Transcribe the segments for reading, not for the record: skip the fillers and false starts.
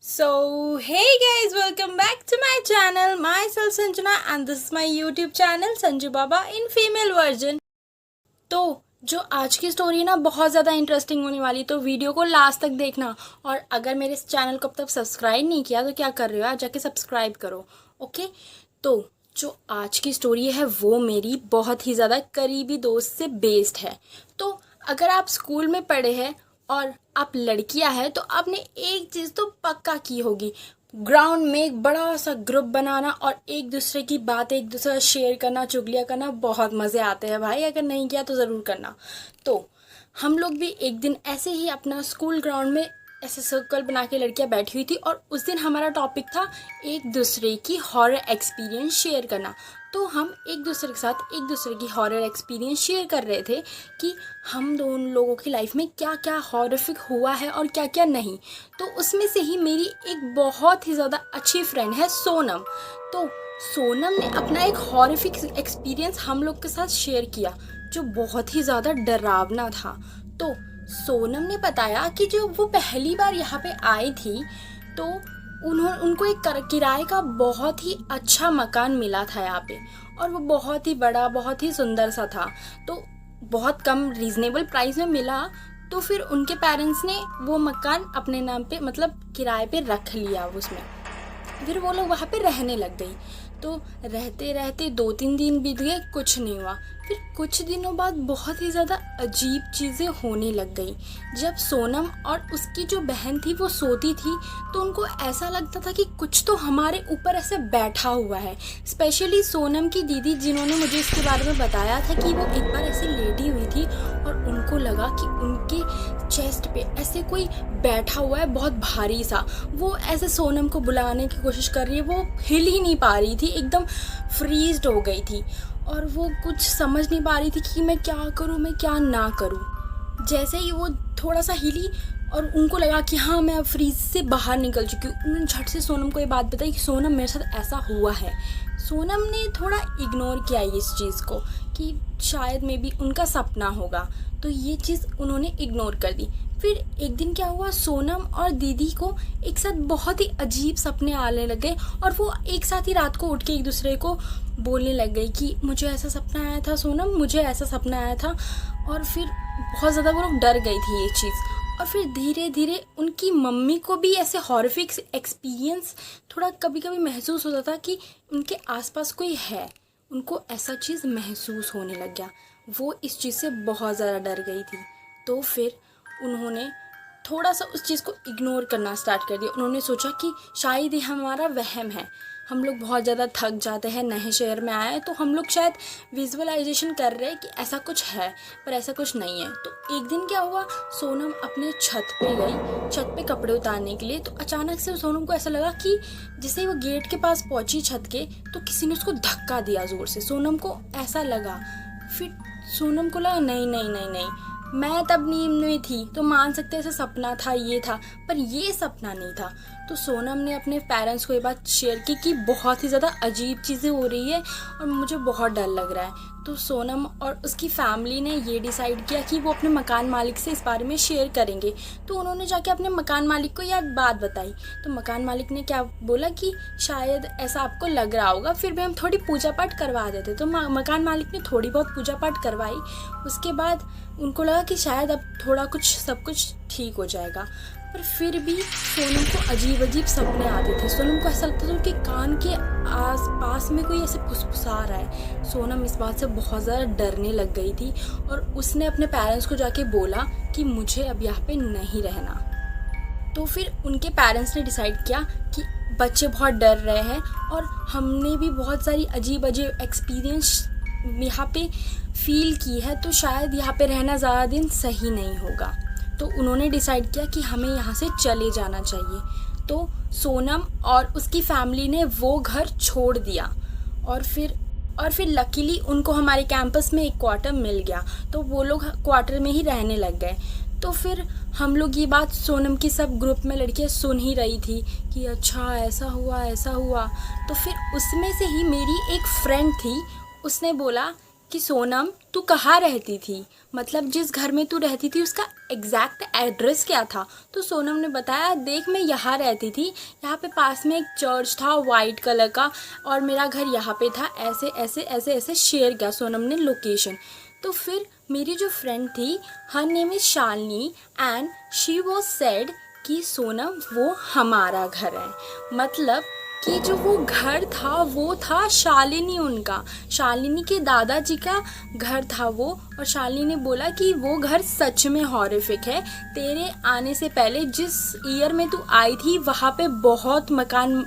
So, hey guys, welcome back to my channel. Myself Sanjana and this is my YouTube channel Sanju Baba in female version. तो जो आज की story है ना बहुत ज़्यादा इंटरेस्टिंग होने वाली, तो वीडियो को लास्ट तक देखना। और अगर मेरे इस चैनल को अब तक सब्सक्राइब नहीं किया तो क्या कर रहे हो यार, जाके सब्सक्राइब करो। ओके, तो जो आज की स्टोरी है वो मेरी बहुत ही ज़्यादा करीबी दोस्त से बेस्ड है। तो अगर आप स्कूल में पढ़े हैं और आप लड़कियां हैं तो आपने एक चीज़ तो पक्का की होगी, ग्राउंड में एक बड़ा सा ग्रुप बनाना और एक दूसरे की बातें एक दूसरे से शेयर करना, चुगलियाँ करना, बहुत मज़े आते हैं भाई। अगर नहीं किया तो ज़रूर करना। तो हम लोग भी एक दिन ऐसे ही अपना स्कूल ग्राउंड में ऐसे सर्कल बना के लड़कियां बैठी हुई थी और उस दिन हमारा टॉपिक था एक दूसरे की हॉरर एक्सपीरियंस शेयर करना। तो हम एक दूसरे के साथ एक दूसरे की हॉरर एक्सपीरियंस शेयर कर रहे थे कि हम दोनों लोगों की लाइफ में क्या क्या हॉरिफिक हुआ है और क्या क्या नहीं। तो उसमें से ही मेरी एक बहुत ही ज़्यादा अच्छी फ्रेंड है सोनम। तो सोनम ने अपना एक हॉरिफिक एक्सपीरियंस हम लोग के साथ शेयर किया जो बहुत ही ज़्यादा डरावना था। तो सोनम ने बताया कि जो वो पहली बार यहाँ पे आई थी तो उनको एक किराए का बहुत ही अच्छा मकान मिला था यहाँ पे, और वो बहुत ही बड़ा बहुत ही सुंदर सा था। तो बहुत कम रीजनेबल प्राइस में मिला। तो फिर उनके पेरेंट्स ने वो मकान अपने नाम पे मतलब किराए पे रख लिया उसमें। फिर वो लोग वहाँ पे रहने लग गई। तो रहते रहते 2-3 दिन बीत गए, कुछ नहीं हुआ। फिर कुछ दिनों बाद बहुत ही ज़्यादा अजीब चीज़ें होने लग गई। जब सोनम और उसकी जो बहन थी वो सोती थी तो उनको ऐसा लगता था कि कुछ तो हमारे ऊपर ऐसे बैठा हुआ है। स्पेशली सोनम की दीदी जिन्होंने मुझे इसके बारे में बताया था कि वो एक बार ऐसे लेटी हुई थी और उनको लगा कि उनके चेस्ट पे ऐसे कोई बैठा हुआ है बहुत भारी सा। वो ऐसे सोनम को बुलाने की कोशिश कर रही है, वो हिल ही नहीं पा रही थी, एकदम फ्रीज्ड हो गई थी और वो कुछ समझ नहीं पा रही थी कि मैं क्या करूँ मैं क्या ना करूँ। जैसे ही वो थोड़ा सा हिली और उनको लगा कि हाँ मैं अब फ्रीज से बाहर निकल चुकी हूँ, उन्होंने झट से सोनम को ये बात बताई कि सोनम मेरे साथ ऐसा हुआ है। सोनम ने थोड़ा इग्नोर किया इस चीज़ को कि शायद मे बी उनका सपना होगा, तो ये चीज़ उन्होंने इग्नोर कर दी। फिर एक दिन क्या हुआ, सोनम और दीदी को एक साथ बहुत ही अजीब सपने आने लग गए और वो एक साथ ही रात को उठ के एक दूसरे को बोलने लग गई कि मुझे ऐसा सपना आया था सोनम, मुझे ऐसा सपना आया था। और फिर बहुत ज़्यादा वो लोग डर गई थी ये चीज़। और फिर धीरे धीरे उनकी मम्मी को भी ऐसे हॉरिफिक एक्सपीरियंस थोड़ा कभी कभी महसूस होता था कि उनके आसपास कोई है। उनको ऐसा चीज़ महसूस होने लग गया। वो इस चीज़ से बहुत ज़्यादा डर गई थी। तो फिर उन्होंने थोड़ा सा उस चीज़ को इग्नोर करना स्टार्ट कर दिया। उन्होंने सोचा कि शायद ये हमारा वहम है, हम लोग बहुत ज़्यादा थक जाते हैं, नए शहर में आए तो हम लोग शायद विजुअलाइजेशन कर रहे हैं कि ऐसा कुछ है, पर ऐसा कुछ नहीं है। तो एक दिन क्या हुआ, सोनम अपने छत पे गई, छत पे कपड़े उतारने के लिए। तो अचानक से सोनम को ऐसा लगा कि जैसे ही वो गेट के पास पहुंची छत के, तो किसी ने उसको धक्का दिया ज़ोर से। सोनम को ऐसा लगा। फिर सोनम को लगा नहीं नहीं नहीं नहीं, मैं तब नींद में थी तो मान सकते ऐसा सपना था, ये था, पर ये सपना नहीं था। तो सोनम ने अपने पेरेंट्स को ये बात शेयर की कि बहुत ही ज़्यादा अजीब चीज़ें हो रही है और मुझे बहुत डर लग रहा है। तो सोनम और उसकी फैमिली ने ये डिसाइड किया कि वो अपने मकान मालिक से इस बारे में शेयर करेंगे। तो उन्होंने जाके अपने मकान मालिक को यह बात बताई। तो मकान मालिक ने क्या बोला कि शायद ऐसा आपको लग रहा होगा, फिर भी हम थोड़ी पूजा पाठ करवा देते। तो मकान मालिक ने थोड़ी बहुत पूजा पाठ करवाई। उसके बाद उनको लगा कि शायद अब थोड़ा कुछ सब कुछ ठीक हो जाएगा। पर फिर भी सोनम को अजीब अजीब सपने आते थे। सोनम को ऐसा लगता था कि कान के आस पास में कोई ऐसे फुसफुसा रहा है। सोनम इस बात से बहुत ज़्यादा डरने लग गई थी और उसने अपने पेरेंट्स को जाके बोला कि मुझे अब यहाँ पे नहीं रहना। तो फिर उनके पेरेंट्स ने डिसाइड किया कि बच्चे बहुत डर रहे हैं और हमने भी बहुत सारी अजीब अजीब एक्सपीरियंस यहाँ पे फील की है, तो शायद यहाँ पे रहना ज़्यादा दिन सही नहीं होगा। तो उन्होंने डिसाइड किया कि हमें यहाँ से चले जाना चाहिए। तो सोनम और उसकी फैमिली ने वो घर छोड़ दिया और फिर लकीली उनको हमारे कैंपस में एक क्वार्टर मिल गया, तो वो लोग क्वार्टर में ही रहने लग गए। तो फिर हम लोग ये बात सोनम की सब ग्रुप में लड़कियां सुन ही रही थी कि अच्छा ऐसा हुआ ऐसा हुआ। तो फिर उसमें से ही मेरी एक फ्रेंड थी, उसने बोला कि सोनम तू कहाँ रहती थी, मतलब जिस घर में तू रहती थी उसका एग्जैक्ट एड्रेस क्या था। तो सोनम ने बताया देख मैं यहाँ रहती थी, यहाँ पे पास में एक चर्च था वाइट कलर का और मेरा घर यहाँ पे था, ऐसे ऐसे ऐसे ऐसे शेयर किया सोनम ने लोकेशन। तो फिर मेरी जो फ्रेंड थी her name is Shalini and she was said कि सोनम वो हमारा घर है, मतलब कि जो वो घर था वो था शालिनी, उनका शालिनी के दादाजी का घर था वो। और शालिनी ने बोला कि वो घर सच में हॉरिफिक है, तेरे आने से पहले जिस ईयर में तू आई थी वहाँ पे बहुत मकान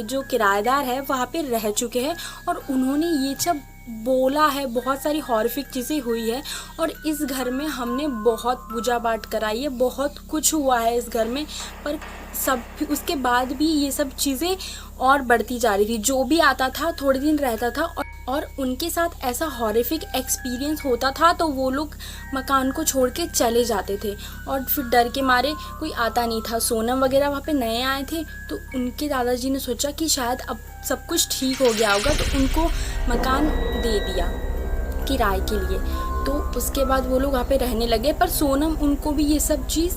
जो किराएदार है वहाँ पे रह चुके हैं और उन्होंने ये सब बोला है, बहुत सारी हॉरिफिक चीज़ें हुई है और इस घर में हमने बहुत पूजा पाठ कराई है, बहुत कुछ हुआ है इस घर में। पर सब उसके बाद भी ये सब चीज़ें और बढ़ती जा रही थी, जो भी आता था थोड़े दिन रहता था और उनके साथ ऐसा हॉरिफिक एक्सपीरियंस होता था तो वो लोग मकान को छोड़ के चले जाते थे और फिर डर के मारे कोई आता नहीं था। सोनम वगैरह वहाँ पे नए आए थे तो उनके दादाजी ने सोचा कि शायद अब सब कुछ ठीक हो गया होगा तो उनको मकान दे दिया किराए के लिए। तो उसके बाद वो लोग वहाँ पे रहने लगे, पर सोनम उनको भी ये सब चीज़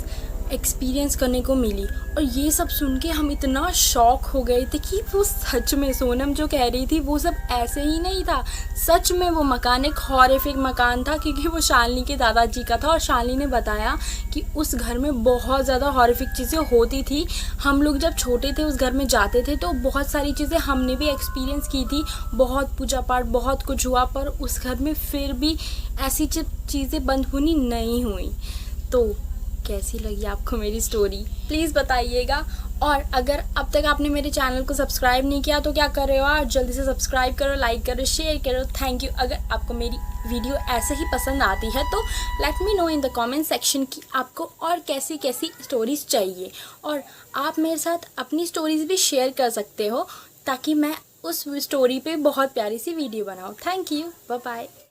एक्सपीरियंस करने को मिली और ये सब सुन के हम इतना शॉक हो गए थे कि वो सच में सोनम जो कह रही थी वो सब ऐसे ही नहीं था, सच में वो मकान एक हॉरिफिक मकान था क्योंकि वो शालिनी के दादाजी का था। और शालिनी ने बताया कि उस घर में बहुत ज़्यादा हॉरिफिक चीज़ें होती थी, हम लोग जब छोटे थे उस घर में जाते थे तो बहुत सारी चीज़ें हमने भी एक्सपीरियंस की थी, बहुत पूजा पाठ बहुत कुछ हुआ, पर उस घर में फिर भी ऐसी चीज़ें बंद होनी नहीं हुई। तो कैसी लगी आपको मेरी स्टोरी प्लीज़ बताइएगा। और अगर अब तक आपने मेरे चैनल को सब्सक्राइब नहीं किया तो क्या कर रहे हो यार, जल्दी से सब्सक्राइब करो, लाइक करो, शेयर करो। Thank you. अगर आपको मेरी वीडियो ऐसे ही पसंद आती है तो let me know in the comment section कि आपको और कैसी कैसी स्टोरीज़ चाहिए और आप मेरे साथ अपनी स्टोरीज़ भी शेयर कर सकते हो ताकि मैं उस स्टोरी पे बहुत प्यारी सी वीडियो बनाऊँ। Thank you, bye bye.